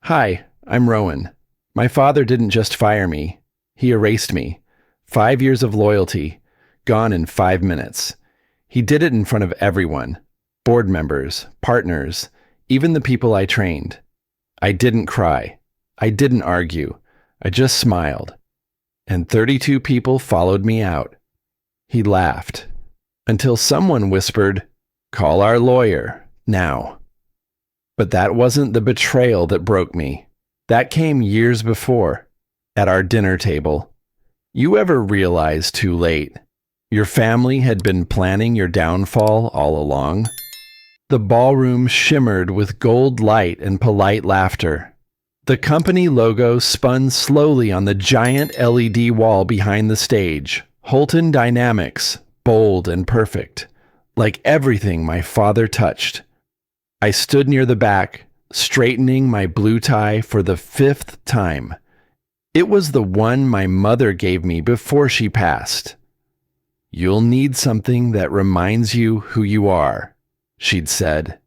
Hi, I'm Rowan. My father didn't just fire me. He erased me. 5 years of loyalty, gone in 5 minutes. He did it in front of everyone. Board members, partners, even the people I trained. I didn't cry. I didn't argue. I just smiled. And 32 people followed me out. He laughed. Until someone whispered, "Call our lawyer, now." But that wasn't the betrayal that broke me. That came years before, at our dinner table. You ever realize too late? Your family had been planning your downfall all along? The ballroom shimmered with gold light and polite laughter. The company logo spun slowly on the giant LED wall behind the stage. Holton Dynamics, bold and perfect, like everything my father touched. I stood near the back, straightening my blue tie for the 5th time. It was the one my mother gave me before she passed. "You'll need something that reminds you who you are," she'd said.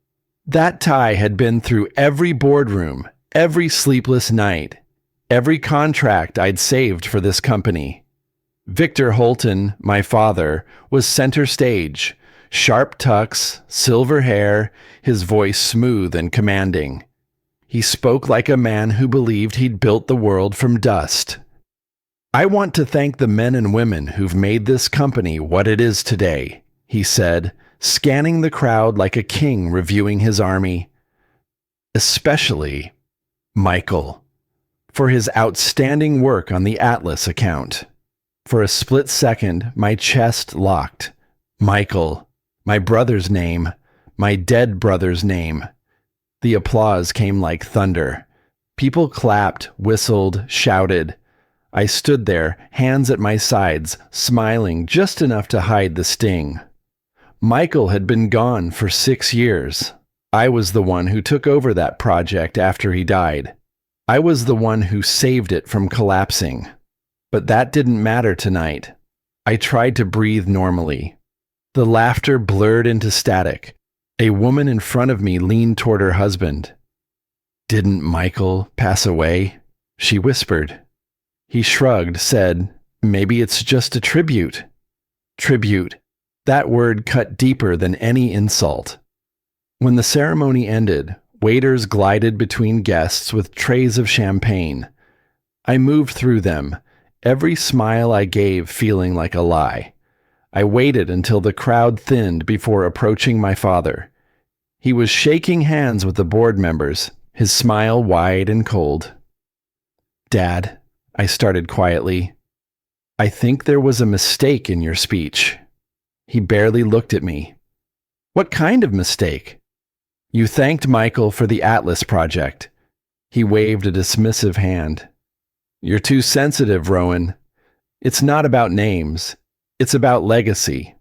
That tie had been through every boardroom, every sleepless night, every contract I'd saved for this company. Victor Holton, my father, was center stage, sharp tucks, silver hair, his voice smooth and commanding. He spoke like a man who believed he'd built the world from dust. "I want to thank the men and women who've made this company what it is today," he said, scanning the crowd like a king reviewing his army. "Especially Michael, for his outstanding work on the Atlas account." For a split second, my chest locked. Michael, my brother's name, my dead brother's name. The applause came like thunder. People clapped, whistled, shouted. I stood there, hands at my sides, smiling just enough to hide the sting. Michael had been gone for 6 years. I was the one who took over that project after he died. I was the one who saved it from collapsing. But that didn't matter tonight. I tried to breathe normally. The laughter blurred into static. A woman in front of me leaned toward her husband. "Didn't Michael pass away?" she whispered. He shrugged, said, "Maybe it's just a tribute." Tribute. That word cut deeper than any insult. When the ceremony ended, waiters glided between guests with trays of champagne. I moved through them, every smile I gave feeling like a lie. I waited until the crowd thinned before approaching my father. He was shaking hands with the board members, his smile wide and cold. "Dad," I started quietly, "I think there was a mistake in your speech." He barely looked at me. "What kind of mistake?" "You thanked Michael for the Atlas project." He waved a dismissive hand. "You're too sensitive, Rowan. It's not about names. It's about legacy."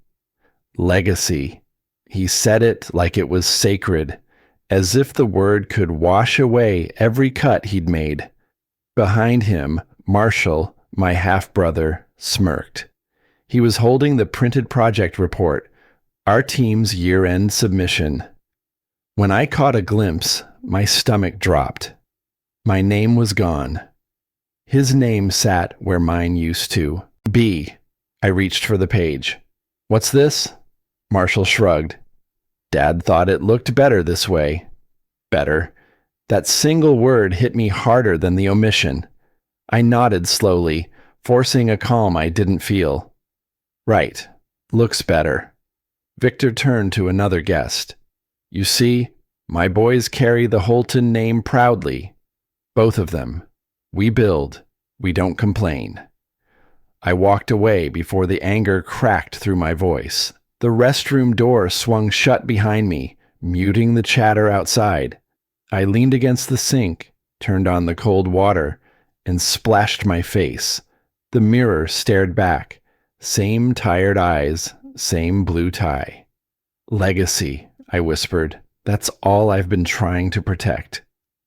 Legacy. He said it like it was sacred, as if the word could wash away every cut he'd made. Behind him, Marshall, my half-brother, smirked. He was holding the printed project report, our team's year-end submission. When I caught a glimpse, my stomach dropped. My name was gone. His name sat where mine used to. B. I reached for the page. "What's this?" Marshall shrugged. "Dad thought it looked better this way." Better. That single word hit me harder than the omission. I nodded slowly, forcing a calm I didn't feel. "Right. Looks better." Victor turned to another guest. "You see, my boys carry the Holton name proudly. Both of them. We build. We don't complain." I walked away before the anger cracked through my voice. The restroom door swung shut behind me, muting the chatter outside. I leaned against the sink, turned on the cold water, and splashed my face. The mirror stared back. Same tired eyes, same blue tie. "Legacy," I whispered. "That's all I've been trying to protect."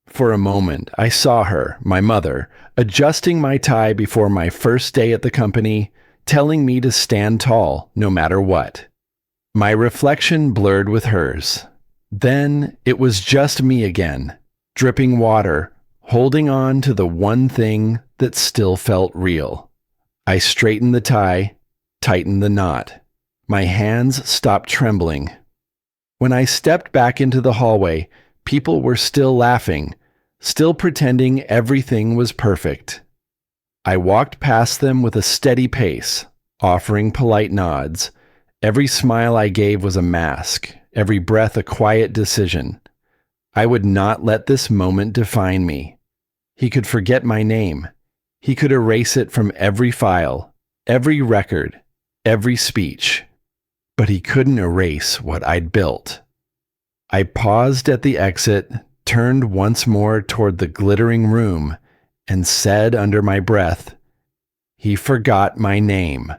For a moment, I saw her, my mother, adjusting my tie before my first day at the company, telling me to stand tall no matter what. My reflection blurred with hers. Then it was just me again, dripping water, holding on to the one thing that still felt real. I straightened the tie, tightened the knot. My hands stopped trembling. When I stepped back into the hallway, people were still laughing, still pretending everything was perfect. I walked past them with a steady pace, offering polite nods. Every smile I gave was a mask, every breath a quiet decision. I would not let this moment define me. He could forget my name. He could erase it from every file, every record, every speech. But he couldn't erase what I'd built. I paused at the exit, turned once more toward the glittering room, and said under my breath, "He forgot my name,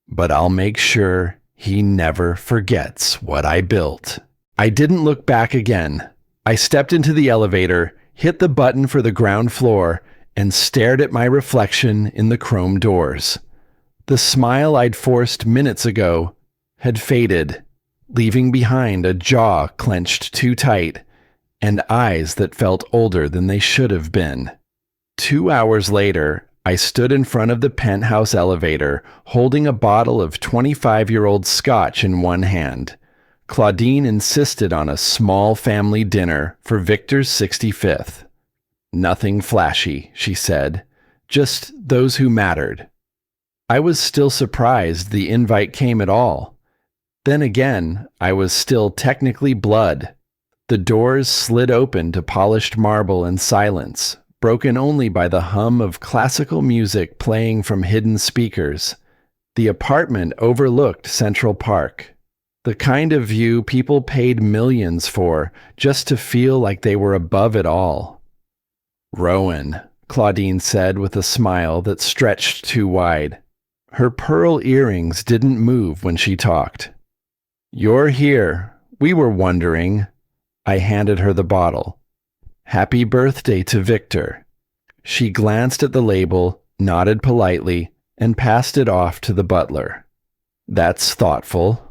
but I'll make sure he never forgets what I built." I didn't look back again. I stepped into the elevator, hit the button for the ground floor, and stared at my reflection in the chrome doors. The smile I'd forced minutes ago had faded, leaving behind a jaw clenched too tight and eyes that felt older than they should have been. 2 hours later, I stood in front of the penthouse elevator, holding a bottle of 25-year-old scotch in one hand. Claudine insisted on a small family dinner for Victor's 65th. "Nothing flashy," she said, "just those who mattered." I was still surprised the invite came at all. Then again, I was still technically blood. The doors slid open to polished marble and silence, broken only by the hum of classical music playing from hidden speakers. The apartment overlooked Central Park, the kind of view people paid millions for just to feel like they were above it all. "Rowan," Claudine said with a smile that stretched too wide. Her pearl earrings didn't move when she talked. "You're here. We were wondering." I handed her the bottle. "Happy birthday to Victor." She glanced at the label, nodded politely, and passed it off to the butler. "That's thoughtful."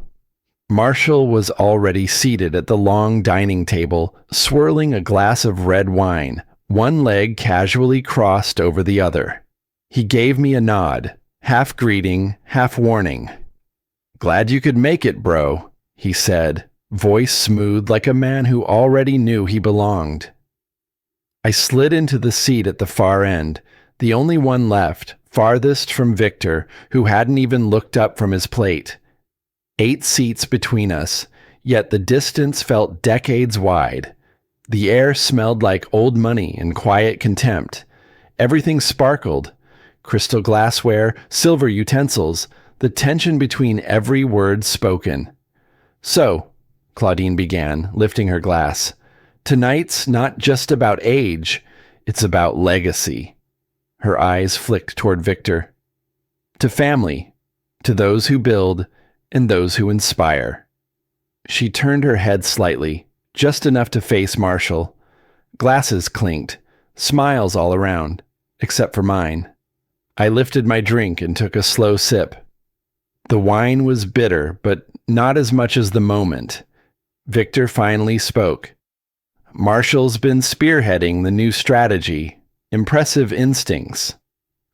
Marshall was already seated at the long dining table, swirling a glass of red wine, one leg casually crossed over the other. He gave me a nod, half greeting, half warning. "Glad you could make it, bro," he said, voice smooth like a man who already knew he belonged. I slid into the seat at the far end, the only one left, farthest from Victor, who hadn't even looked up from his plate. 8 seats between us, yet the distance felt decades wide. The air smelled like old money and quiet contempt. Everything sparkled. Crystal glassware, silver utensils, the tension between every word spoken. "So," Claudine began, lifting her glass, "tonight's not just about age, it's about legacy." Her eyes flicked toward Victor. "To family, to those who build, and those who inspire." She turned her head slightly, just enough to face Marshall. Glasses clinked, smiles all around, except for mine. I lifted my drink and took a slow sip. The wine was bitter, but not as much as the moment. Victor finally spoke. "Marshall's been spearheading the new strategy. Impressive instincts."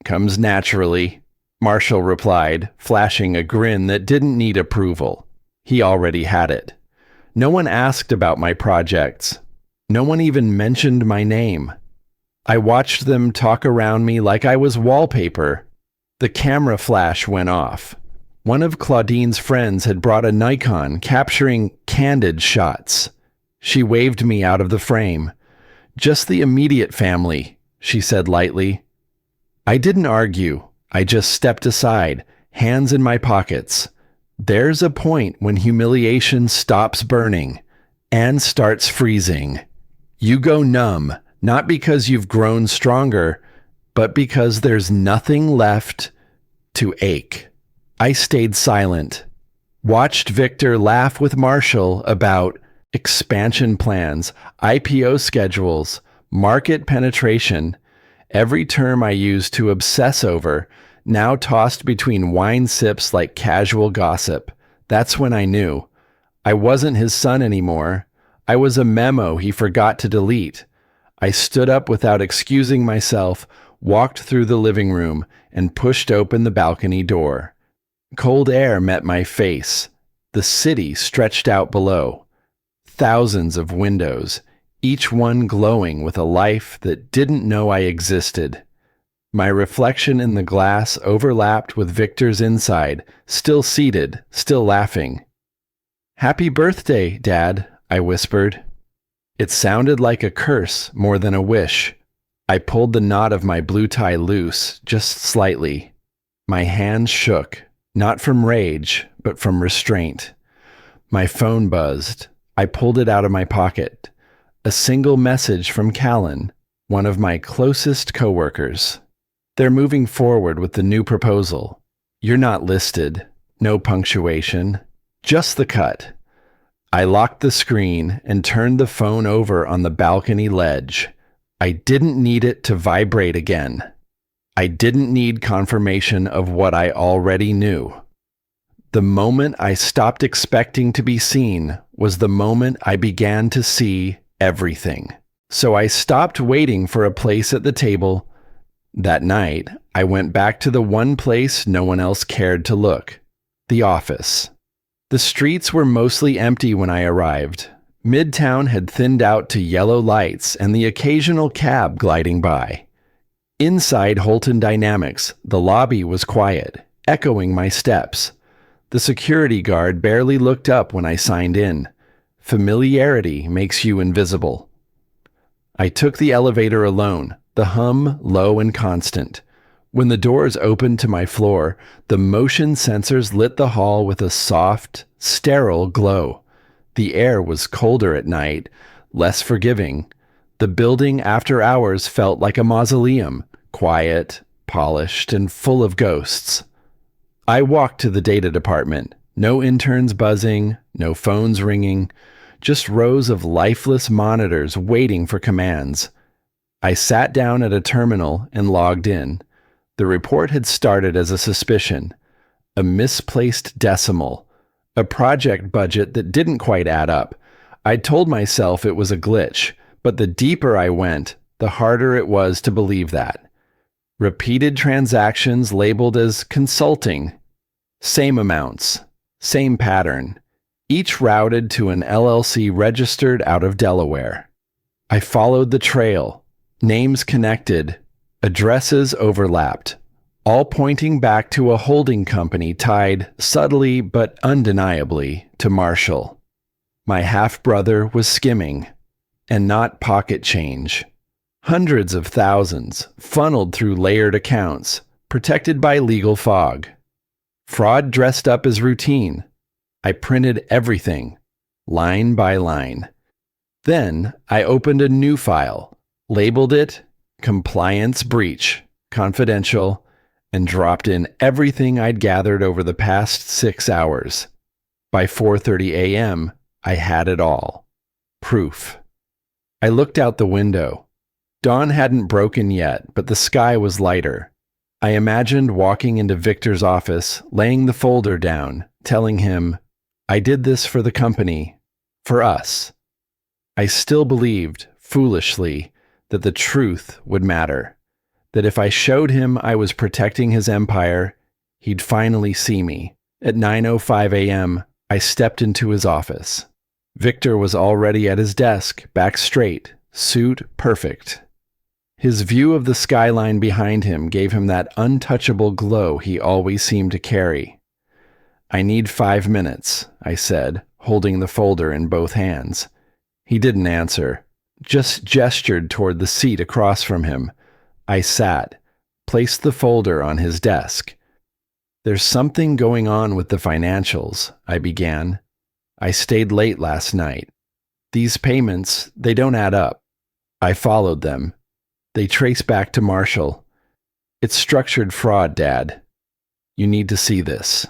"Comes naturally," Marshall replied, flashing a grin that didn't need approval. He already had it. No one asked about my projects. No one even mentioned my name. I watched them talk around me like I was wallpaper. The camera flash went off. One of Claudine's friends had brought a Nikon capturing candid shots. She waved me out of the frame. "Just the immediate family," she said lightly. I didn't argue. I just stepped aside, hands in my pockets. There's a point when humiliation stops burning and starts freezing. You go numb, not because you've grown stronger, but because there's nothing left to ache. I stayed silent, watched Victor laugh with Marshall about expansion plans, IPO schedules, market penetration, every term I used to obsess over, now tossed between wine sips like casual gossip. That's when I knew. I wasn't his son anymore. I was a memo he forgot to delete. I stood up without excusing myself, walked through the living room, and pushed open the balcony door. Cold air met my face. The city stretched out below. Thousands of windows, each one glowing with a life that didn't know I existed. My reflection in the glass overlapped with Victor's inside, still seated, still laughing. "Happy birthday, Dad," I whispered. It sounded like a curse more than a wish. I pulled the knot of my blue tie loose, just slightly. My hands shook, not from rage, but from restraint. My phone buzzed. I pulled it out of my pocket. A single message from Callan, one of my closest coworkers. "They're moving forward with the new proposal. You're not listed. No punctuation. Just the cut." I locked the screen and turned the phone over on the balcony ledge. I didn't need it to vibrate again. I didn't need confirmation of what I already knew. The moment I stopped expecting to be seen was the moment I began to see everything. So I stopped waiting for a place at the table. That night, I went back to the one place no one else cared to look, the office. The streets were mostly empty when I arrived. Midtown had thinned out to yellow lights and the occasional cab gliding by. Inside Holton Dynamics, the lobby was quiet, echoing my steps. The security guard barely looked up when I signed in. Familiarity makes you invisible. I took the elevator alone, the hum low and constant. When the doors opened to my floor, the motion sensors lit the hall with a soft, sterile glow. The air was colder at night, less forgiving. The building after hours felt like a mausoleum, quiet, polished, and full of ghosts. I walked to the data department. No interns buzzing, no phones ringing, just rows of lifeless monitors waiting for commands. I sat down at a terminal and logged in. The report had started as a suspicion, a misplaced decimal, a project budget that didn't quite add up. I'd told myself it was a glitch, but the deeper I went, the harder it was to believe that. Repeated transactions labeled as consulting. Same amounts, same pattern, each routed to an LLC registered out of Delaware. I followed the trail, names connected, addresses overlapped, all pointing back to a holding company tied subtly but undeniably to Marshall. My half-brother was skimming, and not pocket change. Hundreds of thousands funneled through layered accounts, protected by legal fog. Fraud dressed up as routine. I printed everything, line by line. Then I opened a new file, labeled it Compliance Breach, Confidential, and dropped in everything I'd gathered over the past 6 hours. By 4:30 a.m., I had it all. Proof. I looked out the window. Dawn hadn't broken yet, but the sky was lighter. I imagined walking into Victor's office, laying the folder down, telling him, "I did this for the company, for us." I still believed, foolishly, that the truth would matter, that if I showed him I was protecting his empire, he'd finally see me. At 9:05 a.m., I stepped into his office. Victor was already at his desk, back straight, suit perfect. His view of the skyline behind him gave him that untouchable glow he always seemed to carry. "I need 5 minutes," I said, holding the folder in both hands. He didn't answer, just gestured toward the seat across from him. I sat, placed the folder on his desk. "There's something going on with the financials," I began. "I stayed late last night. These payments, they don't add up. I followed them. They trace back to Marshall. It's structured fraud, Dad. You need to see this."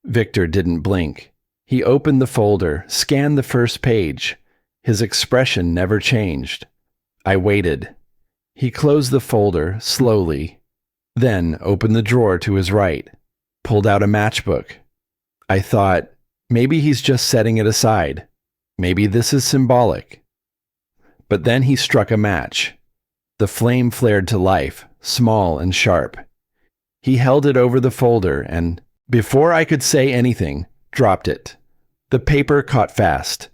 Victor didn't blink. He opened the folder, scanned the first page. His expression never changed. I waited. He closed the folder slowly, then opened the drawer to his right, pulled out a matchbook. I thought, maybe he's just setting it aside. Maybe this is symbolic. But then he struck a match. The flame flared to life, small and sharp. He held it over the folder and, before I could say anything, dropped it. The paper caught fast.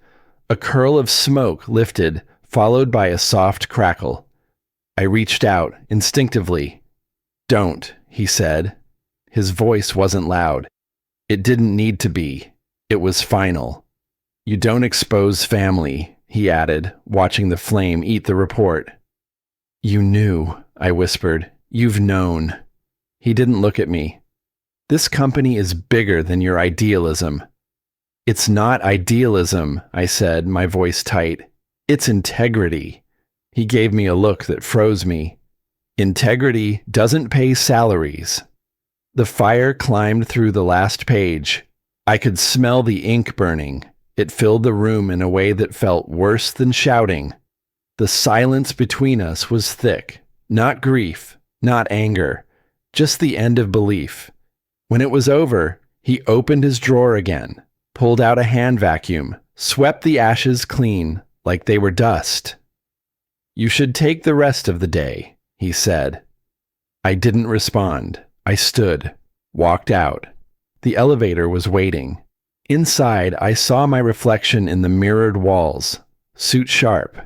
A curl of smoke lifted, followed by a soft crackle. I reached out, instinctively. "Don't," he said. His voice wasn't loud. It didn't need to be. It was final. "You don't expose family," he added, watching the flame eat the report. "You knew," I whispered. "You've known." He didn't look at me. "This company is bigger than your idealism." "It's not idealism," I said, my voice tight. "It's integrity." He gave me a look that froze me. "Integrity doesn't pay salaries." The fire climbed through the last page. I could smell the ink burning. It filled the room in a way that felt worse than shouting. The silence between us was thick. Not grief, not anger, just the end of belief. When it was over, he opened his drawer again, pulled out a hand vacuum, swept the ashes clean like they were dust. "You should take the rest of the day," he said. I didn't respond. I stood, walked out. The elevator was waiting. Inside, I saw my reflection in the mirrored walls. Suit sharp,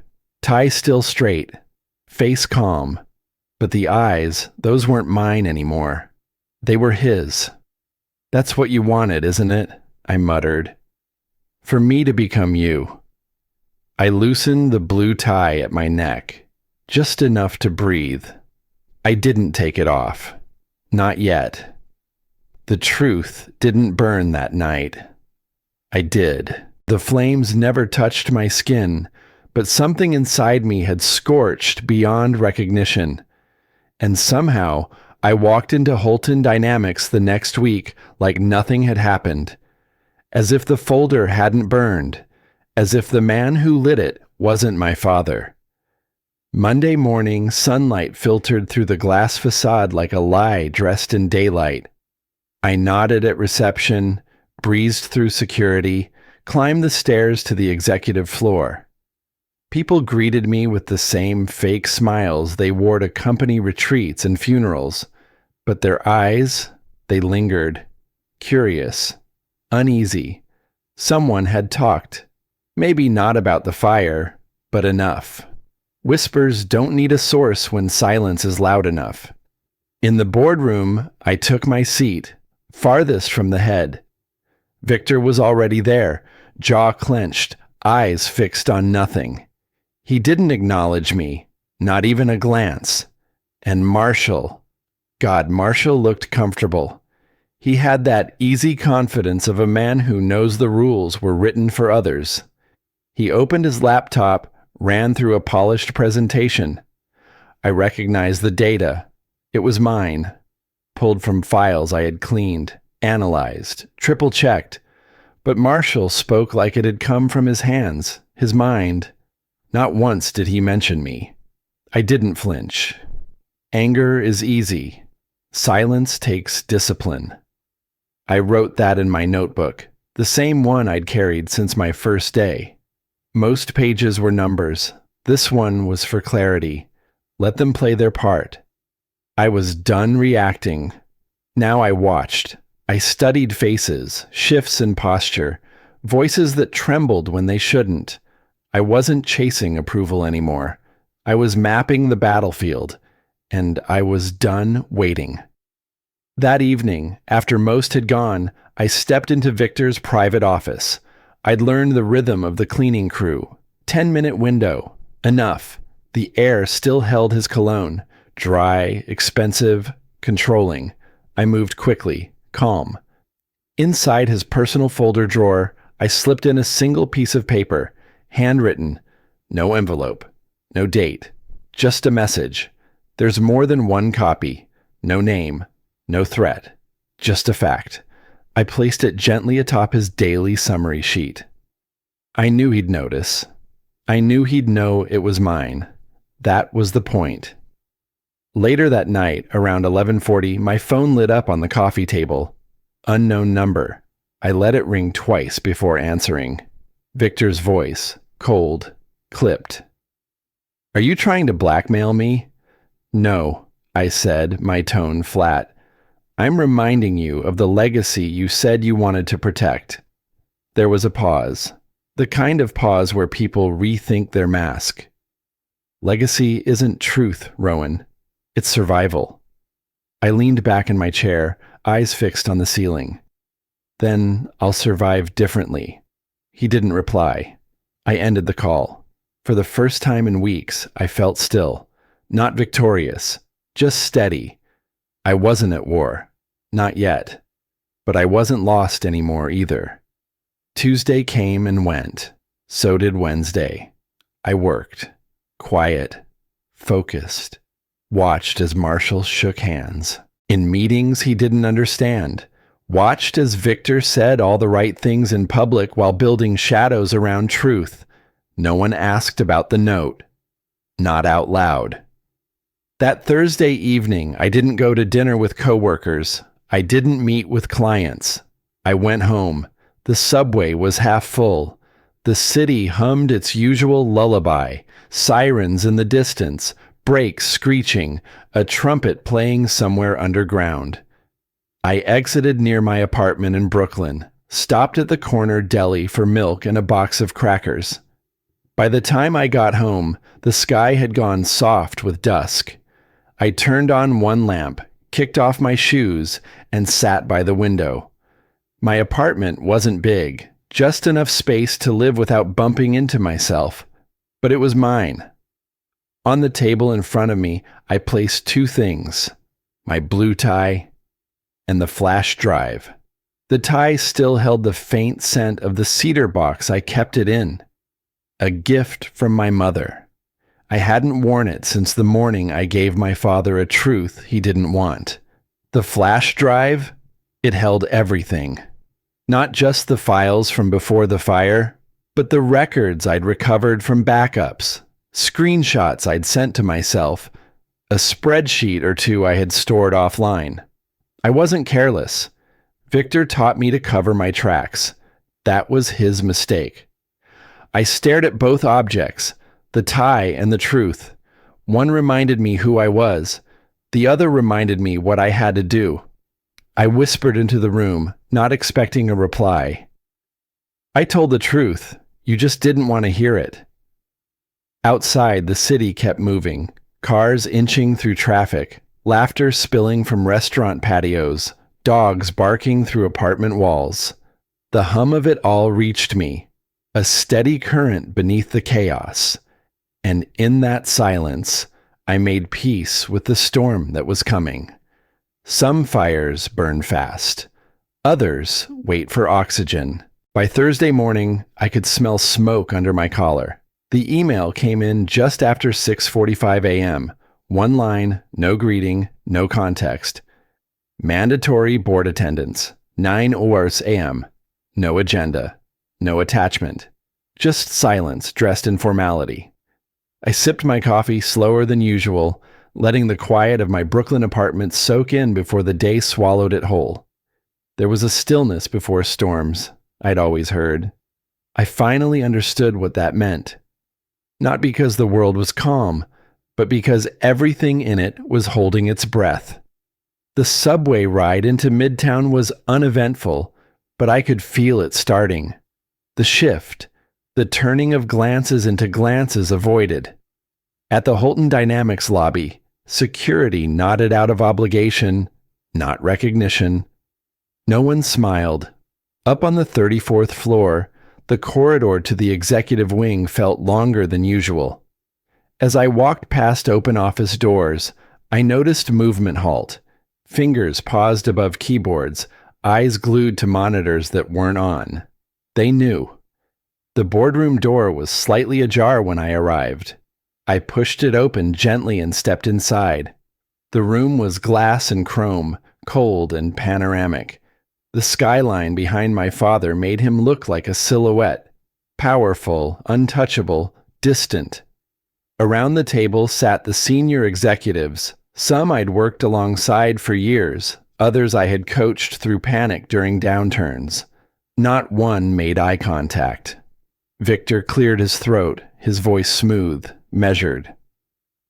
tie still straight, face calm. But the eyes, those weren't mine anymore. They were his. "That's what you wanted, isn't it?" I muttered. "For me to become you." I loosened the blue tie at my neck, just enough to breathe. I didn't take it off. Not yet. The truth didn't burn that night. I did. The flames never touched my skin, but something inside me had scorched beyond recognition. And somehow, I walked into Holton Dynamics the next week like nothing had happened. As if the folder hadn't burned. As if the man who lit it wasn't my father. Monday morning, sunlight filtered through the glass facade like a lie dressed in daylight. I nodded at reception, breezed through security, climbed the stairs to the executive floor. People greeted me with the same fake smiles they wore to company retreats and funerals, but their eyes, they lingered, curious, uneasy. Someone had talked, maybe not about the fire, but enough. Whispers don't need a source when silence is loud enough. In the boardroom, I took my seat, farthest from the head. Victor was already there, jaw clenched, eyes fixed on nothing. He didn't acknowledge me, not even a glance. And Marshall, God, Marshall looked comfortable. He had that easy confidence of a man who knows the rules were written for others. He opened his laptop, ran through a polished presentation. I recognized the data. It was mine, pulled from files I had cleaned, analyzed, triple-checked. But Marshall spoke like it had come from his hands, his mind. Not once did he mention me. I didn't flinch. Anger is easy. Silence takes discipline. I wrote that in my notebook, the same one I'd carried since my first day. Most pages were numbers. This one was for clarity. Let them play their part. I was done reacting. Now I watched. I studied faces, shifts in posture, voices that trembled when they shouldn't. I wasn't chasing approval anymore. I was mapping the battlefield, and I was done waiting. That evening, after most had gone, I stepped into Victor's private office. I'd learned the rhythm of the cleaning crew. 10-minute window. Enough. The air still held his cologne. Dry, expensive, controlling. I moved quickly, calm. Inside his personal folder drawer, I slipped in a single piece of paper, handwritten. No envelope. No date. Just a message. There's more than one copy. No name. No threat. Just a fact. I placed it gently atop his daily summary sheet. I knew he'd notice. I knew he'd know it was mine. That was the point. Later that night, around 11:40, my phone lit up on the coffee table. Unknown number. I let it ring twice before answering. Victor's voice, cold, clipped. Are you trying to blackmail me? No, I said, my tone flat. I'm reminding you of the legacy you said you wanted to protect. There was a pause. The kind of pause where people rethink their mask. Legacy isn't truth, Rowan. It's survival. I leaned back in my chair, eyes fixed on the ceiling. Then I'll survive differently. He didn't reply. I ended the call. For the first time in weeks, I felt still. Not victorious, just steady. I wasn't at war. Not yet. But I wasn't lost anymore either. Tuesday came and went. So did Wednesday. I worked. Quiet. Focused. Watched as Marshall shook hands. In meetings he didn't understand. Watched as Victor said all the right things in public while building shadows around truth. No one asked about the note. Not out loud. That Thursday evening, I didn't go to dinner with coworkers. I didn't meet with clients. I went home. The subway was half full. The city hummed its usual lullaby, sirens in the distance, brakes screeching, a trumpet playing somewhere underground. I exited near my apartment in Brooklyn, stopped at the corner deli for milk and a box of crackers. By the time I got home, the sky had gone soft with dusk. I turned on one lamp, kicked off my shoes, and sat by the window. My apartment wasn't big, just enough space to live without bumping into myself, but it was mine. On the table in front of me, I placed two things, my blue tie and the flash drive. The tie still held the faint scent of the cedar box I kept it in. A gift from my mother. I hadn't worn it since the morning I gave my father a truth he didn't want. The flash drive? It held everything. Not just the files from before the fire, but the records I'd recovered from backups, screenshots I'd sent to myself, a spreadsheet or two I had stored offline. I wasn't careless. Victor taught me to cover my tracks. That was his mistake. I stared at both objects, the tie and the truth. One reminded me who I was. The other reminded me what I had to do. I whispered into the room, not expecting a reply. I told the truth. You just didn't want to hear it. Outside, the city kept moving, cars inching through traffic, laughter spilling from restaurant patios, dogs barking through apartment walls. The hum of it all reached me, a steady current beneath the chaos. And in that silence, I made peace with the storm that was coming. Some fires burn fast. Others wait for oxygen. By Thursday morning, I could smell smoke under my collar. The email came in just after 6:45 a.m. One line, no greeting, no context. Mandatory board attendance, 9 hours a.m. No agenda, no attachment. Just silence dressed in formality. I sipped my coffee slower than usual, letting the quiet of my Brooklyn apartment soak in before the day swallowed it whole. There was a stillness before storms, I'd always heard. I finally understood what that meant. Not because the world was calm, but because everything in it was holding its breath. The subway ride into Midtown was uneventful, but I could feel it starting. The shift, the turning of glances into glances avoided. At the Holton Dynamics lobby, security nodded out of obligation, not recognition. No one smiled. Up on the 34th floor, the corridor to the executive wing felt longer than usual. As I walked past open office doors, I noticed movement halt. Fingers paused above keyboards, eyes glued to monitors that weren't on. They knew. The boardroom door was slightly ajar when I arrived. I pushed it open gently and stepped inside. The room was glass and chrome, cold and panoramic. The skyline behind my father made him look like a silhouette, powerful, untouchable, distant. Around the table sat the senior executives, some I'd worked alongside for years, others I had coached through panic during downturns. Not one made eye contact. Victor cleared his throat, his voice smooth, measured.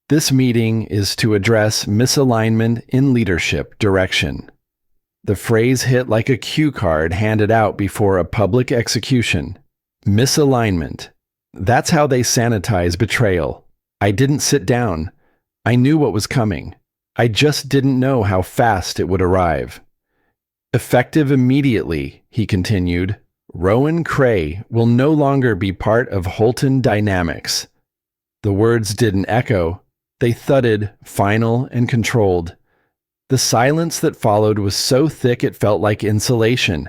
This meeting is to address misalignment in leadership direction. The phrase hit like a cue card handed out before a public execution. Misalignment. That's how they sanitize betrayal. I didn't sit down. I knew what was coming. I just didn't know how fast it would arrive. Effective immediately, he continued, Rowan Cray will no longer be part of Holton Dynamics. The words didn't echo. They thudded, final and controlled. The silence that followed was so thick it felt like insulation.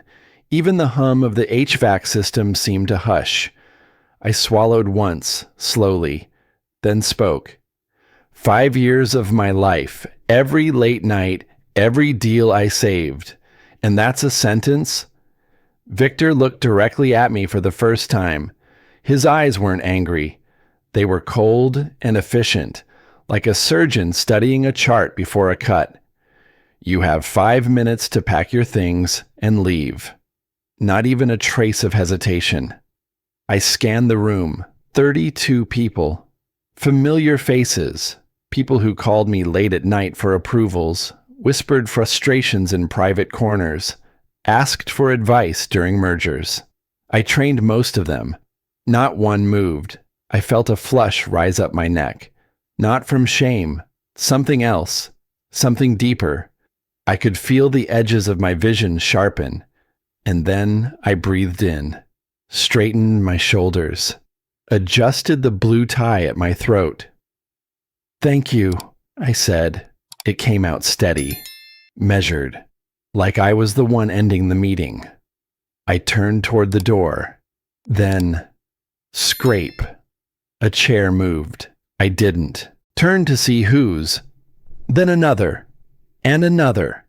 Even the hum of the HVAC system seemed to hush. I swallowed once, slowly, then spoke. 5 years of my life, every late night, every deal I saved. And that's a sentence? Victor looked directly at me for the first time. His eyes weren't angry. They were cold and efficient, like a surgeon studying a chart before a cut. You have 5 minutes to pack your things and leave. Not even a trace of hesitation. I scanned the room. 32 people. Familiar faces. People who called me late at night for approvals, whispered frustrations in private corners, asked for advice during mergers. I trained most of them. Not one moved. I felt a flush rise up my neck. Not from shame. Something else. Something deeper. I could feel the edges of my vision sharpen. And then I breathed in, straightened my shoulders, adjusted the blue tie at my throat. Thank you, I said. It came out steady, measured, like I was the one ending the meeting. I turned toward the door. Then, scrape. A chair moved. I didn't. Turned to see whose. Then another. And another.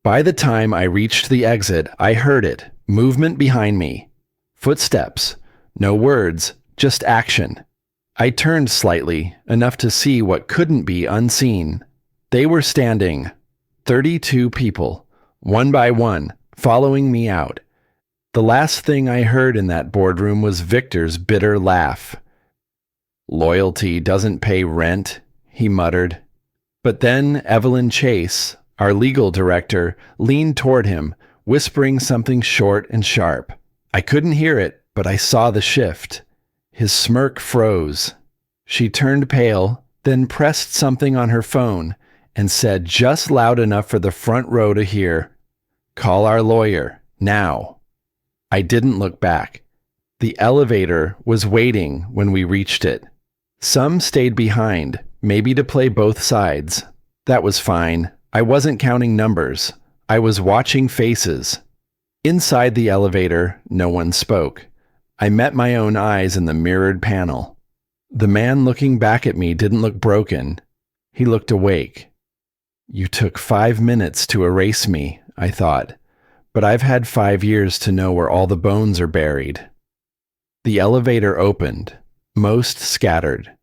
By the time I reached the exit, I heard it. Movement behind me. Footsteps. No words, just action. I turned slightly, enough to see what couldn't be unseen. They were standing. 32 people, one by one, following me out. The last thing I heard in that boardroom was Victor's bitter laugh. Loyalty doesn't pay rent, he muttered. But then Evelyn Chase, our legal director, leaned toward him, whispering something short and sharp. I couldn't hear it, but I saw the shift. His smirk froze. She turned pale, then pressed something on her phone and said just loud enough for the front row to hear, "Call our lawyer, now." I didn't look back. The elevator was waiting when we reached it. Some stayed behind, maybe to play both sides. That was fine. I wasn't counting numbers. I was watching faces. Inside the elevator, no one spoke. I met my own eyes in the mirrored panel. The man looking back at me didn't look broken. He looked awake. You took 5 minutes to erase me, I thought, but I've had 5 years to know where all the bones are buried. The elevator opened. Most scattered.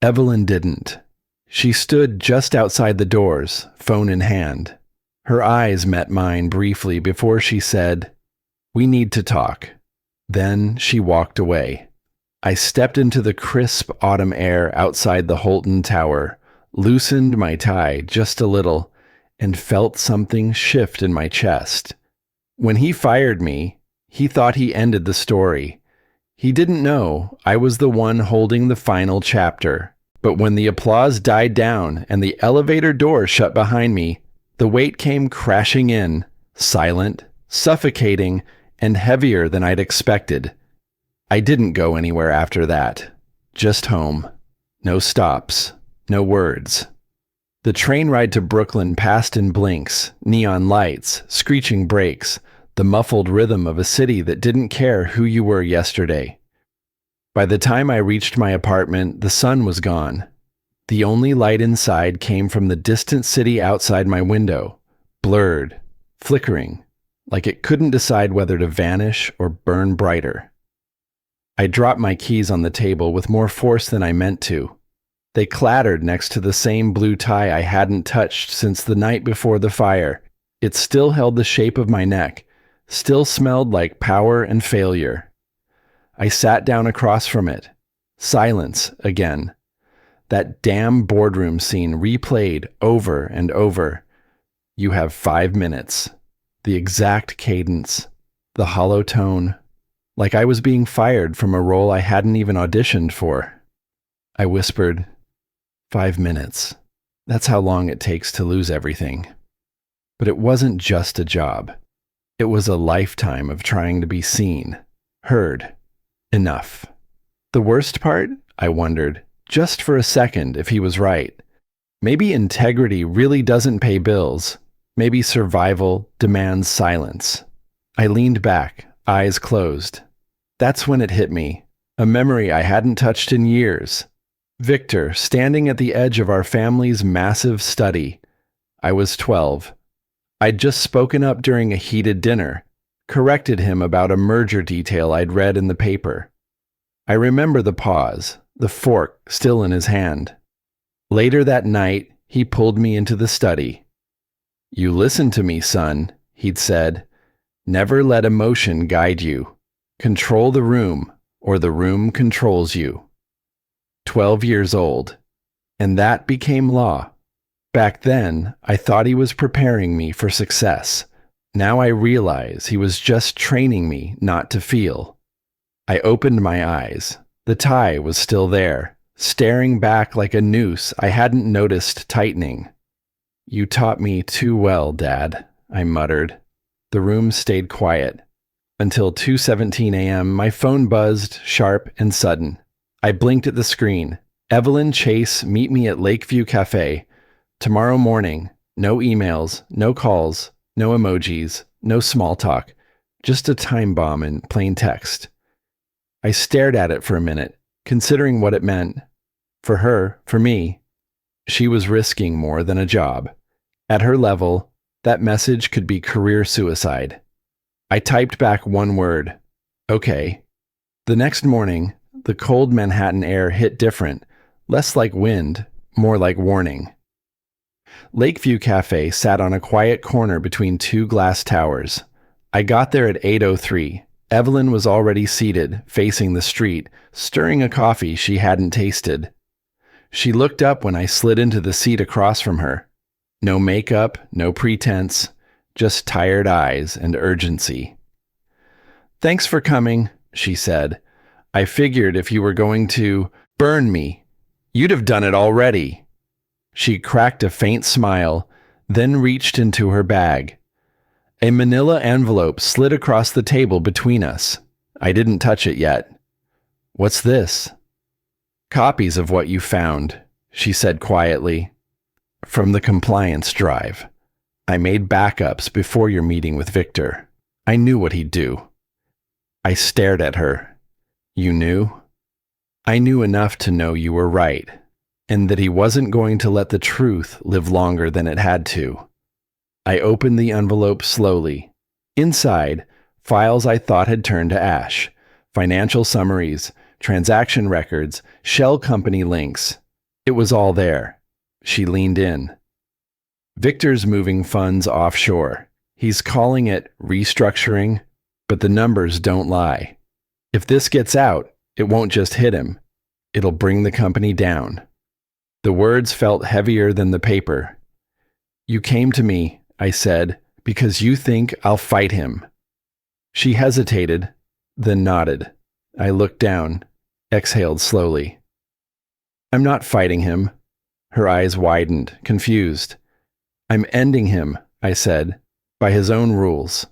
Evelyn didn't. She stood just outside the doors, phone in hand. Her eyes met mine briefly before she said, "We need to talk." Then she walked away. I stepped into the crisp autumn air outside the Holton Tower, loosened my tie just a little, and felt something shift in my chest. When he fired me, he thought he ended the story. He didn't know I was the one holding the final chapter. But when the applause died down and the elevator door shut behind me, the weight came crashing in, silent, suffocating, and heavier than I'd expected. I didn't go anywhere after that. Just home. No stops. No words. The train ride to Brooklyn passed in blinks, neon lights, screeching brakes, the muffled rhythm of a city that didn't care who you were yesterday. By the time I reached my apartment, the sun was gone. The only light inside came from the distant city outside my window, blurred, flickering, like it couldn't decide whether to vanish or burn brighter. I dropped my keys on the table with more force than I meant to. They clattered next to the same blue tie I hadn't touched since the night before the fire. It still held the shape of my neck, still smelled like power and failure. I sat down across from it. Silence again. That damn boardroom scene replayed over and over. You have 5 minutes. The exact cadence. The hollow tone. Like I was being fired from a role I hadn't even auditioned for. I whispered, 5 minutes. That's how long it takes to lose everything. But it wasn't just a job. It was a lifetime of trying to be seen, heard, enough. The worst part? I wondered, just for a second, if he was right. Maybe integrity really doesn't pay bills. Maybe survival demands silence. I leaned back, eyes closed. That's when it hit me, a memory I hadn't touched in years. Victor, standing at the edge of our family's massive study. I was 12. I'd just spoken up during a heated dinner, corrected him about a merger detail I'd read in the paper. I remember the pause, the fork still in his hand. Later that night, he pulled me into the study. You listen to me, son, he'd said. Never let emotion guide you. Control the room, or the room controls you. 12 years old. And that became law. Back then, I thought he was preparing me for success. Now I realize he was just training me not to feel. I opened my eyes. The tie was still there, staring back like a noose I hadn't noticed tightening. You taught me too well, Dad, I muttered. The room stayed quiet. Until 2:17 a.m., my phone buzzed, sharp and sudden. I blinked at the screen. Evelyn Chase, meet me at Lakeview Cafe. Tomorrow morning. No emails, no calls, no emojis, no small talk. Just a time bomb in plain text. I stared at it for a minute, considering what it meant. For her, for me. She was risking more than a job. At her level, that message could be career suicide. I typed back one word. Okay. The next morning, the cold Manhattan air hit different, less like wind, more like warning. Lakeview Cafe sat on a quiet corner between two glass towers. I got there at 8:03. Evelyn was already seated, facing the street, stirring a coffee she hadn't tasted. She looked up when I slid into the seat across from her. No makeup, no pretense, just tired eyes and urgency. Thanks for coming, she said. I figured if you were going to burn me, you'd have done it already. She cracked a faint smile, then reached into her bag. A manila envelope slid across the table between us. I didn't touch it yet. What's this? Copies of what you found, she said quietly. From the compliance drive. I made backups before your meeting with Victor. I knew what he'd do. I stared at her. You knew? I knew enough to know you were right, and that he wasn't going to let the truth live longer than it had to. I opened the envelope slowly. Inside, files I thought had turned to ash, financial summaries, transaction records, shell company links. It was all there. She leaned in. Victor's moving funds offshore. He's calling it restructuring, but the numbers don't lie. If this gets out, it won't just hit him. It'll bring the company down. The words felt heavier than the paper. You came to me, I said, because you think I'll fight him. She hesitated, then nodded. I looked down, exhaled slowly. I'm not fighting him. Her eyes widened, confused. I'm ending him, I said, by his own rules.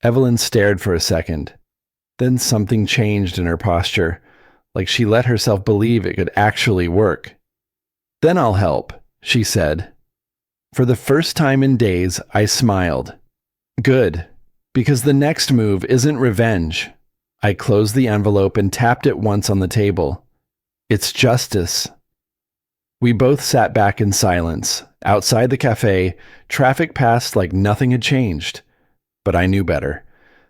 Evelyn stared for a second. Then something changed in her posture, like she let herself believe it could actually work. Then I'll help, she said. For the first time in days, I smiled. Good, because the next move isn't revenge. I closed the envelope and tapped it once on the table. It's justice. We both sat back in silence. Outside the cafe, traffic passed like nothing had changed. But I knew better.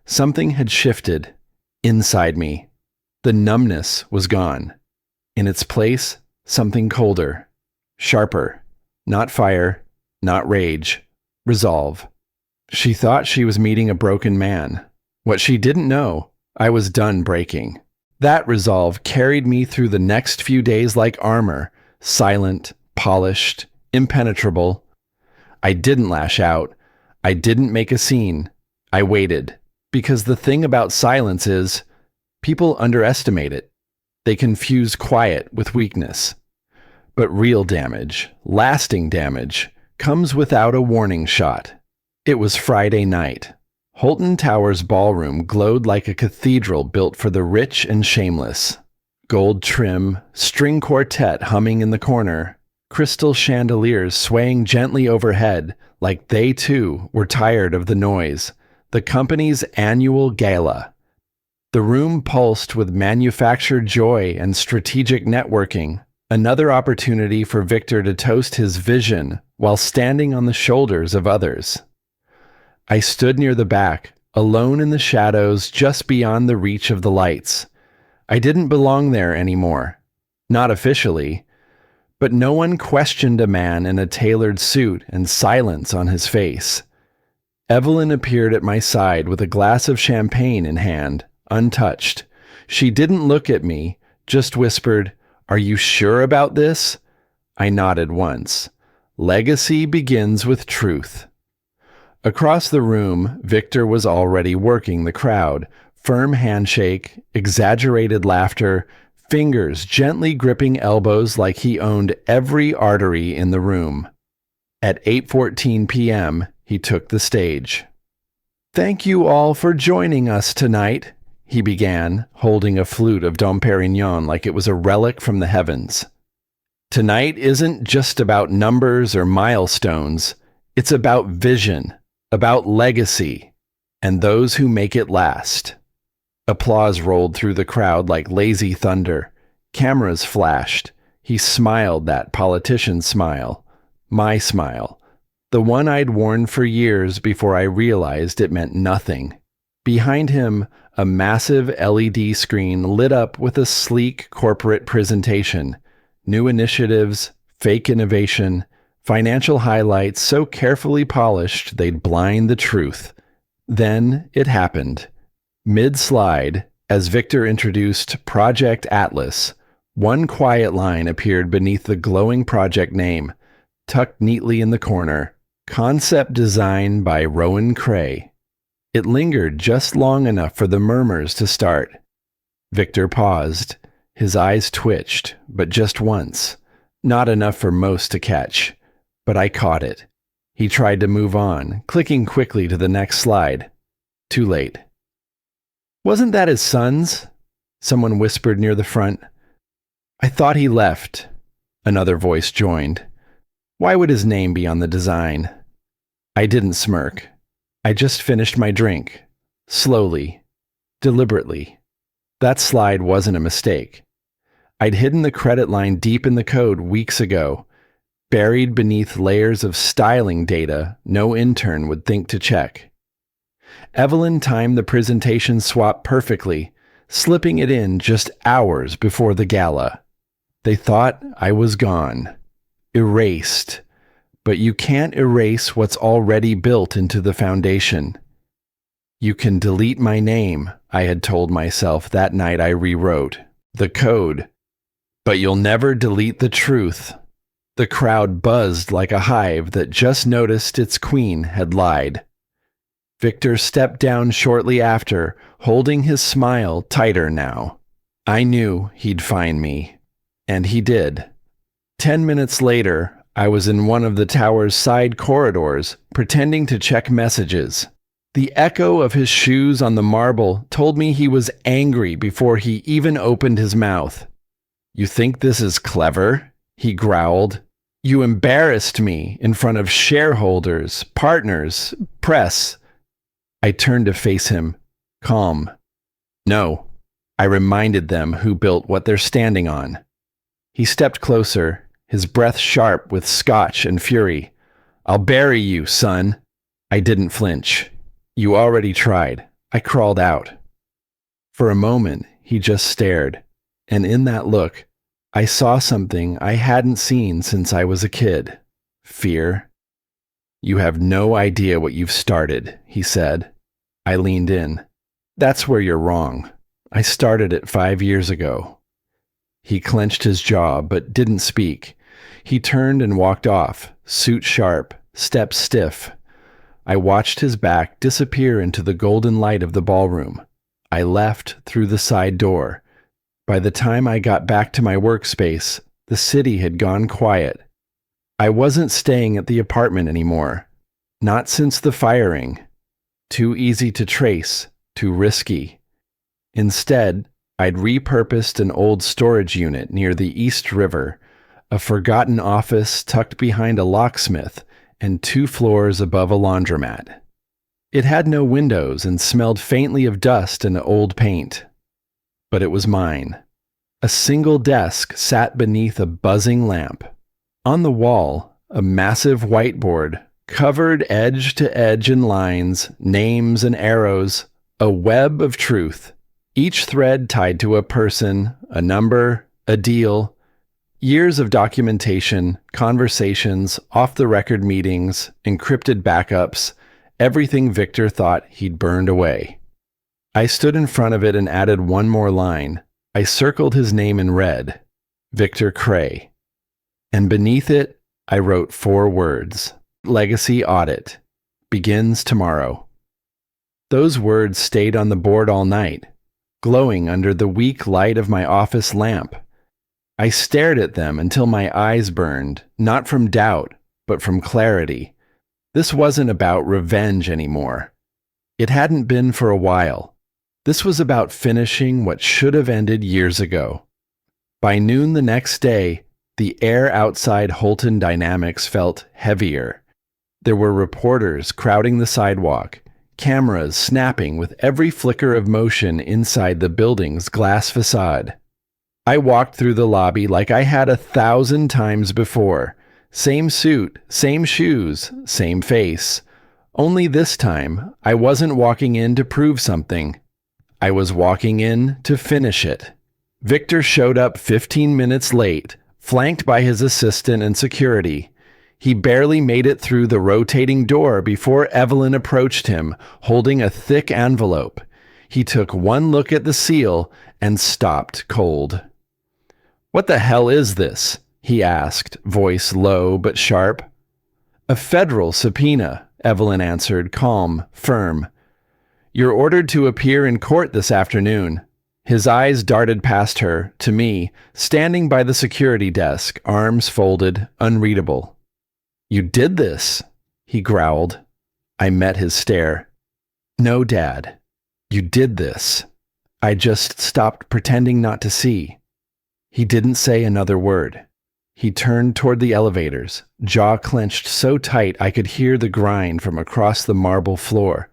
Something had shifted. Inside me. The numbness was gone. In its place, something colder. Sharper. Not fire. Not rage. Resolve. She thought she was meeting a broken man. What she didn't know, I was done breaking. That resolve carried me through the next few days like armor, silent, polished, impenetrable. I didn't lash out. I didn't make a scene. I waited. Because the thing about silence is, people underestimate it. They confuse quiet with weakness. But real damage, lasting damage, comes without a warning shot. It was Friday night. Holton Towers ballroom glowed like a cathedral built for the rich and shameless. Gold trim, string quartet humming in the corner, crystal chandeliers swaying gently overhead like they too were tired of the noise. The company's annual gala. The room pulsed with manufactured joy and strategic networking, another opportunity for Victor to toast his vision while standing on the shoulders of others. I stood near the back, alone in the shadows just beyond the reach of the lights. I didn't belong there anymore. Not officially. But no one questioned a man in a tailored suit and silence on his face. Evelyn appeared at my side with a glass of champagne in hand, untouched. She didn't look at me, just whispered, "Are you sure about this?" I nodded once. Legacy begins with truth. Across the room, Victor was already working the crowd. Firm handshake, exaggerated laughter, fingers gently gripping elbows like he owned every artery in the room. At 8:14 p.m., he took the stage. "Thank you all for joining us tonight," he began, holding a flute of Dom Perignon like it was a relic from the heavens. "Tonight isn't just about numbers or milestones. It's about vision, about legacy, and those who make it last." Applause rolled through the crowd like lazy thunder. Cameras flashed. He smiled that politician smile. My smile. The one I'd worn for years before I realized it meant nothing. Behind him, a massive LED screen lit up with a sleek corporate presentation. New initiatives, fake innovation, financial highlights so carefully polished they'd blind the truth. Then it happened. Mid-slide, as Victor introduced Project Atlas, one quiet line appeared beneath the glowing project name, tucked neatly in the corner. Concept design by Rowan Cray. It lingered just long enough for the murmurs to start. Victor paused. His eyes twitched, but just once. Not enough for most to catch. But I caught it. He tried to move on, clicking quickly to the next slide. Too late. "Wasn't that his son's?" Someone whispered near the front. "I thought he left." Another voice joined. "Why would his name be on the design?" I didn't smirk. I just finished my drink. Slowly. Deliberately. That slide wasn't a mistake. I'd hidden the credit line deep in the code weeks ago, buried beneath layers of styling data no intern would think to check. Evelyn timed the presentation swap perfectly, slipping it in just hours before the gala. They thought I was gone. Erased. But you can't erase what's already built into the foundation. You can delete my name, I had told myself that night I rewrote the code. But you'll never delete the truth. The crowd buzzed like a hive that just noticed its queen had lied. Victor stepped down shortly after, holding his smile tighter now. I knew he'd find me. And he did. 10 minutes later, I was in one of the tower's side corridors, pretending to check messages. The echo of his shoes on the marble told me he was angry before he even opened his mouth. "You think this is clever?" he growled. "You embarrassed me in front of shareholders, partners, press." I turned to face him, calm. "No." I reminded them who built what they're standing on. He stepped closer, his breath sharp with scotch and fury. "I'll bury you, son." I didn't flinch. "You already tried." I crawled out. For a moment, he just stared, and in that look, I saw something I hadn't seen since I was a kid. Fear. "You have no idea what you've started," he said. I leaned in. "That's where you're wrong. I started it 5 years ago." He clenched his jaw, but didn't speak. He turned and walked off, suit sharp, step stiff. I watched his back disappear into the golden light of the ballroom. I left through the side door. By the time I got back to my workspace, the city had gone quiet. I wasn't staying at the apartment anymore. Not since the firing. Too easy to trace, too risky. Instead, I'd repurposed an old storage unit near the East River, a forgotten office tucked behind a locksmith and 2 floors above a laundromat. It had no windows and smelled faintly of dust and old paint. But it was mine. A single desk sat beneath a buzzing lamp. On the wall, a massive whiteboard, covered edge to edge in lines, names and arrows, a web of truth, each thread tied to a person, a number, a deal. Years of documentation, conversations, off-the-record meetings, encrypted backups, everything Victor thought he'd burned away. I stood in front of it and added one more line. I circled his name in red, Victor Cray. And beneath it, I wrote 4 words. Legacy audit. Begins tomorrow. Those words stayed on the board all night, glowing under the weak light of my office lamp. I stared at them until my eyes burned, not from doubt, but from clarity. This wasn't about revenge anymore. It hadn't been for a while. This was about finishing what should have ended years ago. By noon the next day, the air outside Holton Dynamics felt heavier. There were reporters crowding the sidewalk, cameras snapping with every flicker of motion inside the building's glass facade. I walked through the lobby like I had 1,000 times before. Same suit, same shoes, same face. Only this time, I wasn't walking in to prove something. I was walking in to finish it. Victor showed up 15 minutes late, flanked by his assistant and security. He barely made it through the rotating door before Evelyn approached him, holding a thick envelope. He took one look at the seal and stopped cold. "What the hell is this?" he asked, voice low but sharp. "A federal subpoena," Evelyn answered, calm, firm. "You're ordered to appear in court this afternoon." His eyes darted past her, to me, standing by the security desk, arms folded, unreadable. "You did this," he growled. I met his stare. "No, Dad. You did this. I just stopped pretending not to see." He didn't say another word. He turned toward the elevators, jaw clenched so tight I could hear the grind from across the marble floor.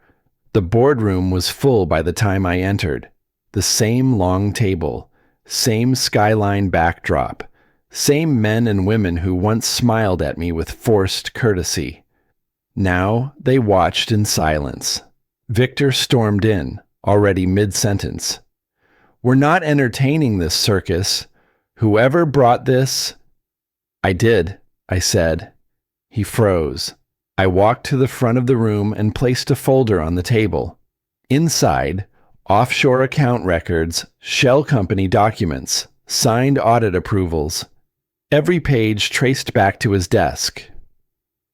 The boardroom was full by the time I entered. The same long table, same skyline backdrop, same men and women who once smiled at me with forced courtesy. Now they watched in silence. Victor stormed in, already mid-sentence. "We're not entertaining this circus. Whoever brought this—" "I did," I said. He froze. I walked to the front of the room and placed a folder on the table. Inside, offshore account records, shell company documents, signed audit approvals. Every page traced back to his desk.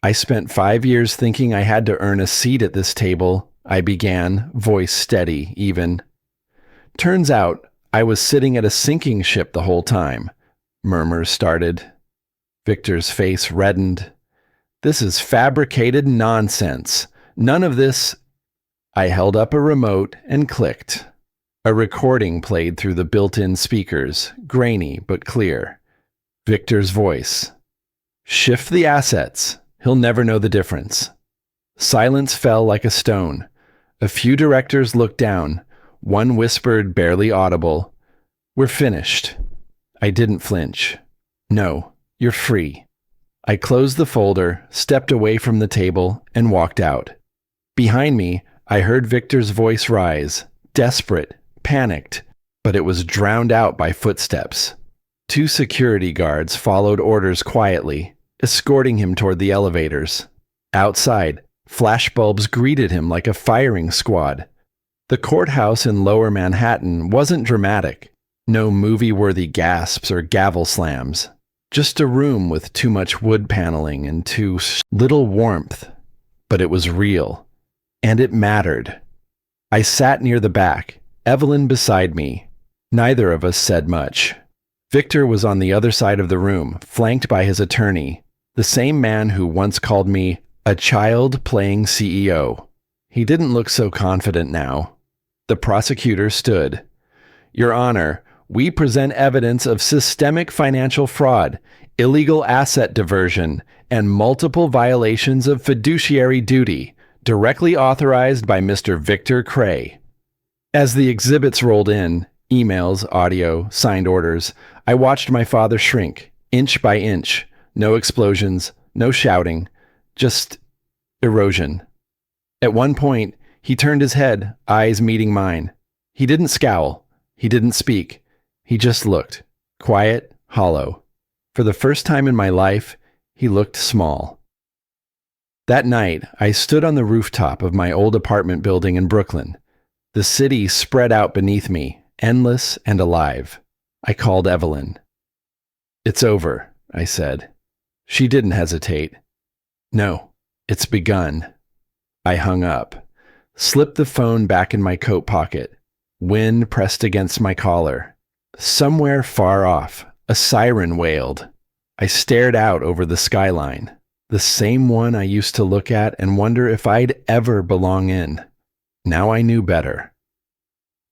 "I spent 5 years thinking I had to earn a seat at this table," I began, voice steady, even. "Turns out, I was sitting at a sinking ship the whole time," murmurs started. Victor's face reddened. "This is fabricated nonsense. None of this—" I held up a remote and clicked. A recording played through the built-in speakers, grainy but clear. Victor's voice. "Shift the assets. He'll never know the difference." Silence fell like a stone. A few directors looked down. One whispered, barely audible, "We're finished." I didn't flinch. "No, you're free." I closed the folder, stepped away from the table, and walked out. Behind me, I heard Victor's voice rise, desperate, panicked, but it was drowned out by footsteps. 2 security guards followed orders quietly, escorting him toward the elevators. Outside, flashbulbs greeted him like a firing squad. The courthouse in Lower Manhattan wasn't dramatic. No movie-worthy gasps or gavel slams. Just a room with too much wood paneling and too little warmth. But it was real. And it mattered. I sat near the back, Evelyn beside me. Neither of us said much. Victor was on the other side of the room, flanked by his attorney, the same man who once called me a child playing CEO. He didn't look so confident now. The prosecutor stood. Your Honor, we present evidence of systemic financial fraud, illegal asset diversion, and multiple violations of fiduciary duty, directly authorized by Mr. Victor Cray. As the exhibits rolled in, emails, audio, signed orders, I watched my father shrink, inch by inch. No explosions, no shouting, just erosion. At one point, he turned his head, eyes meeting mine. He didn't scowl. He didn't speak. He just looked, quiet, hollow. For the first time in my life, he looked small. That night, I stood on the rooftop of my old apartment building in Brooklyn. The city spread out beneath me, endless and alive. I called Evelyn. It's over, I said. She didn't hesitate. No, it's begun. I hung up, slipped the phone back in my coat pocket. Wind pressed against my collar. Somewhere far off, a siren wailed. I stared out over the skyline, the same one I used to look at and wonder if I'd ever belong in. Now I knew better.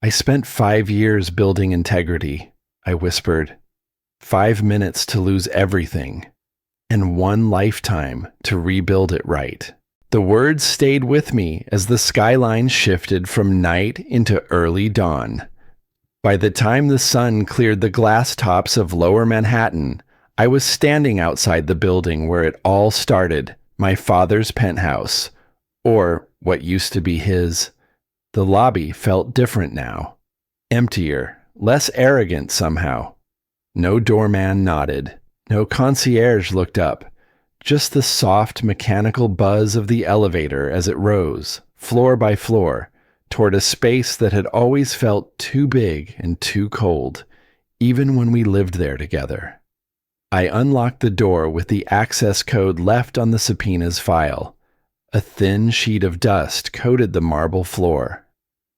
I spent 5 years building integrity, I whispered. 5 minutes to lose everything, and 1 lifetime to rebuild it right. The words stayed with me as the skyline shifted from night into early dawn. By the time the sun cleared the glass tops of Lower Manhattan, I was standing outside the building where it all started, my father's penthouse, or what used to be his. The lobby felt different now, emptier, less arrogant somehow. No doorman nodded, no concierge looked up, just the soft mechanical buzz of the elevator as it rose, floor by floor, toward a space that had always felt too big and too cold, even when we lived there together. I unlocked the door with the access code left on the subpoena's file. A thin sheet of dust coated the marble floor.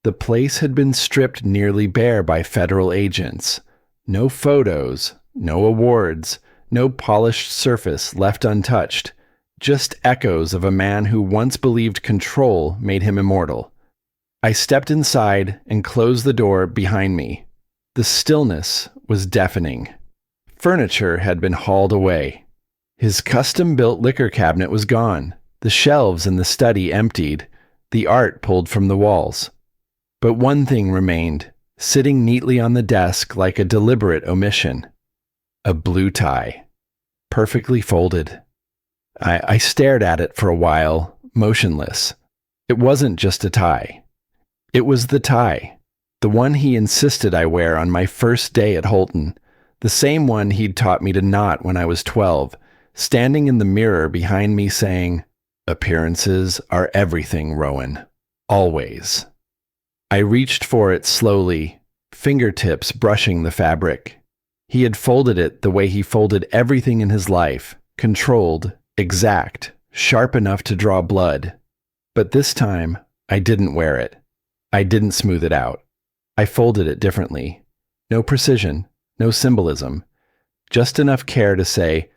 The place had been stripped nearly bare by federal agents. No photos, no awards, no polished surface left untouched, just echoes of a man who once believed control made him immortal. I stepped inside and closed the door behind me. The stillness was deafening. Furniture had been hauled away. His custom-built liquor cabinet was gone, the shelves in the study emptied, the art pulled from the walls. But one thing remained, sitting neatly on the desk like a deliberate omission. A blue tie, perfectly folded. I stared at it for a while, motionless. It wasn't just a tie. It was the tie, the one he insisted I wear on my first day at Holton, the same one he'd taught me to knot when I was 12, standing in the mirror behind me saying, "Appearances are everything, Rowan. Always." I reached for it slowly, fingertips brushing the fabric. He had folded it the way he folded everything in his life, controlled, exact, sharp enough to draw blood. But this time, I didn't wear it. I didn't smooth it out. I folded it differently. No precision, no symbolism. Just enough care to say,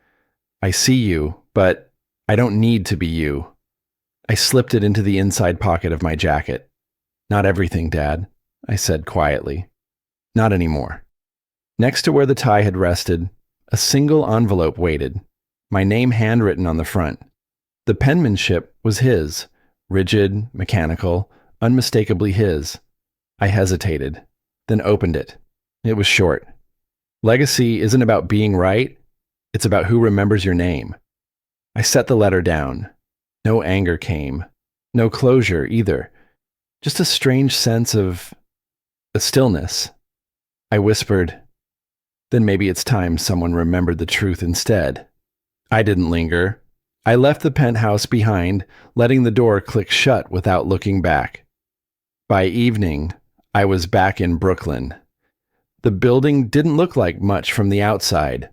"I see you, but I don't need to be you." I slipped it into the inside pocket of my jacket. "Not everything, Dad," I said quietly. "Not anymore." Next to where the tie had rested, a single envelope waited, my name handwritten on the front. The penmanship was his, rigid, mechanical, unmistakably his. I hesitated, then opened it. It was short. "Legacy isn't about being right, it's about who remembers your name." I set the letter down. No anger came. No closure either. Just a strange sense of a stillness. I whispered, "Then maybe it's time someone remembered the truth instead." I didn't linger. I left the penthouse behind, letting the door click shut without looking back. By evening, I was back in Brooklyn. The building didn't look like much from the outside.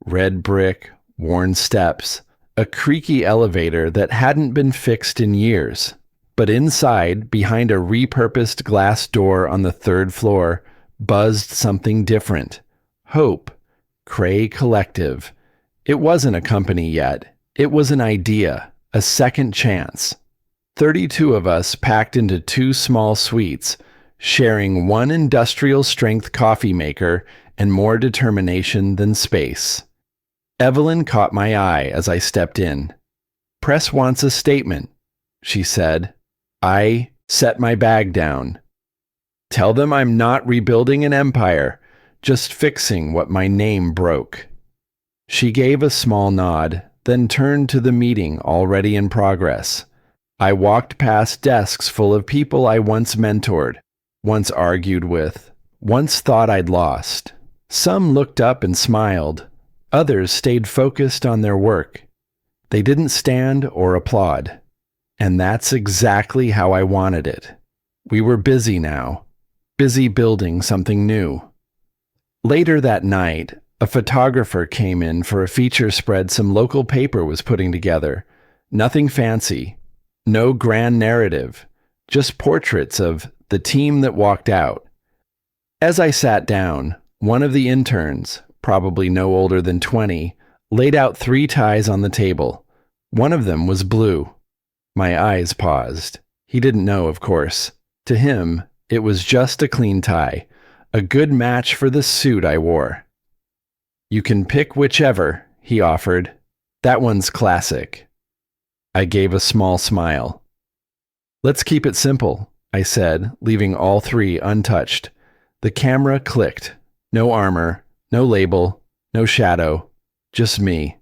Red brick, worn steps, a creaky elevator that hadn't been fixed in years. But inside, behind a repurposed glass door on the third floor, buzzed something different. Hope. Cray Collective. It wasn't a company yet. It was an idea, a second chance. 32 of us packed into 2 small suites, sharing one industrial-strength coffee maker and more determination than space. Evelyn caught my eye as I stepped in. "Press wants a statement," she said. I set my bag down. "Tell them I'm not rebuilding an empire, just fixing what my name broke." She gave a small nod, then turned to the meeting already in progress. I walked past desks full of people I once mentored, once argued with, once thought I'd lost. Some looked up and smiled. Others stayed focused on their work. They didn't stand or applaud. And that's exactly how I wanted it. We were busy now, busy building something new. Later that night, a photographer came in for a feature spread some local paper was putting together. Nothing fancy, no grand narrative, just portraits of the team that walked out. As I sat down, one of the interns, probably no older than 20, laid out 3 ties on the table. One of them was blue. My eyes paused. He didn't know, of course. To him, it was just a clean tie, a good match for the suit I wore. "You can pick whichever," he offered. "That one's classic." I gave a small smile. "Let's keep it simple," I said, leaving all 3 untouched. The camera clicked. No armor, no label, no shadow, just me.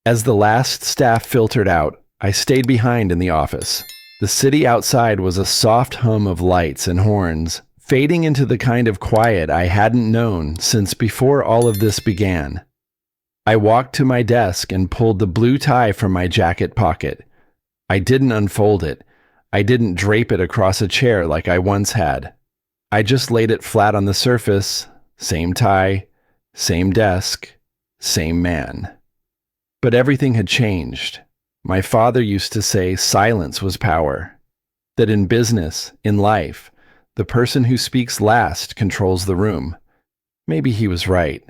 As the last staff filtered out, I stayed behind in the office. The city outside was a soft hum of lights and horns, fading into the kind of quiet I hadn't known since before all of this began. I walked to my desk and pulled the blue tie from my jacket pocket. I didn't unfold it. I didn't drape it across a chair like I once had. I just laid it flat on the surface, same tie, same desk, same man. But everything had changed. My father used to say silence was power, that in business, in life, the person who speaks last controls the room. Maybe he was right.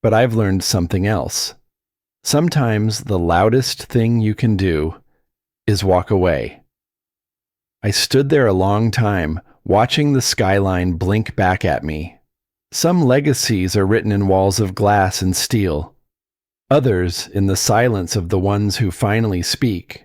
But I've learned something else. Sometimes the loudest thing you can do is walk away. I stood there a long time, watching the skyline blink back at me. Some legacies are written in walls of glass and steel. Others in the silence of the ones who finally speak.